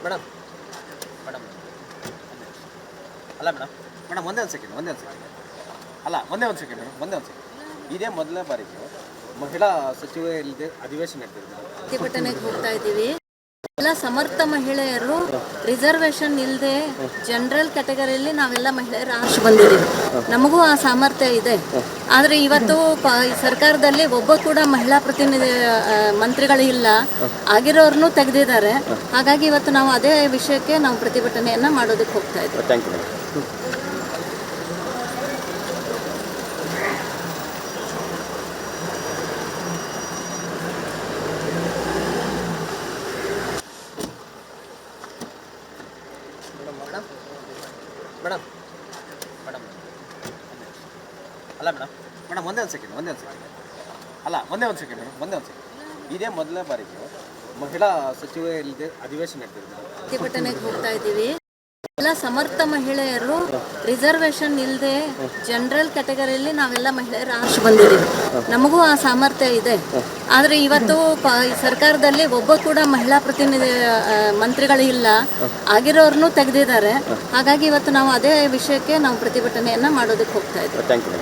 Madam madam ಅಲ್ಲ madam madam ಒಂದೇ ಒಂದು ಸೆಕೆಂಡ್ ಅಲ್ಲ ಒಂದೇ ಒಂದು ಸೆಕೆಂಡ್ ಇದೇ ಮೊದಲನೇ ಬಾರಿಗೆ ಮಹಿಳಾ ಸಚಿವೆ ಇಲ್ಲದೆ ಅಧಿವೇಶನ ಇರ್ತಿದೆ. ಪ್ರತಿಭಟನೆಗೆ ಹೋಗ್ತಾ ಇದ್ದೀವಿ. ಎಲ್ಲ ಸಮರ್ಥ ಮಹಿಳೆಯರು ರಿಸರ್ವೇಶನ್ ಇಲ್ಲದೆ ಜನರಲ್ ಕ್ಯಾಟಗರಿಯಲ್ಲಿ ನಾವೆಲ್ಲ ಮಹಿಳೆಯರು ಆರ್ಶ್ ಬಂದಿದ್ದೀವಿ. ನಮಗೂ ಆ ಸಾಮರ್ಥ್ಯ ಇದೆ. ಆದರೆ ಇವತ್ತು ಸರ್ಕಾರದಲ್ಲಿ ಒಬ್ಬ ಕೂಡ ಮಹಿಳಾ ಪ್ರತಿನಿಧಿ ಮಂತ್ರಿಗಳು ಇಲ್ಲ, ಆಗಿರೋರ್ನು ತೆಗೆದಿದ್ದಾರೆ. ಹಾಗಾಗಿ ಇವತ್ತು ನಾವು ಅದೇ ವಿಷಯಕ್ಕೆ ನಾವು ಪ್ರತಿಭಟನೆಯನ್ನು ಮಾಡೋದಕ್ಕೆ ಹೋಗ್ತಾ ಇದ್ದೀವಿ. Thank you. ಮೇಡಮ್ ಮೇಡಮ್ ಅಲ್ಲ ಮೇಡಮ್ ಒಂದೇ ಒಂದು ಸೆಕೆಂಡ್ ಅಲ್ಲ ಒಂದೇ ಒಂದು ಸೆಕೆಂಡ್ ಇದೇ ಮೊದಲನೇ ಬಾರಿಗೆ ಮಹಿಳಾ ಸಚಿವೆ ಇಲ್ಲದೆ ಅಧಿವೇಶನ ಇರ್ತಿದೆ. ಪ್ರತಿಭಟನೆಗೆ ಹೋಗ್ತಾ ಇದ್ದೀವಿ. ಎಲ್ಲ ಸಮರ್ಥ ಮಹಿಳೆಯರು ರಿಸರ್ವೇಶನ್ ಇಲ್ಲದೆ ಜನರಲ್ ಕ್ಯಾಟಗರಿಯಲ್ಲಿ ನಾವೆಲ್ಲ ಮಹಿಳೆಯರು ಆರ್ಶ್ ಬಂದಿದ್ದೀವಿ. ನಮಗೂ ಆ ಸಾಮರ್ಥ್ಯ ಇದೆ. ಆದರೆ ಇವತ್ತು ಸರ್ಕಾರದಲ್ಲಿ ಒಬ್ಬ ಕೂಡ ಮಹಿಳಾ ಪ್ರತಿನಿಧಿ ಮಂತ್ರಿಗಳು ಇಲ್ಲ, ಆಗಿರೋರ್ನು ತೆಗೆದಿದ್ದಾರೆ. ಹಾಗಾಗಿ ಇವತ್ತು ನಾವು ಅದೇ ವಿಷಯಕ್ಕೆ ನಾವು ಪ್ರತಿಭಟನೆಯನ್ನು ಮಾಡೋದಕ್ಕೆ ಹೋಗ್ತಾ ಇದ್ದೀವಿ. Thank you.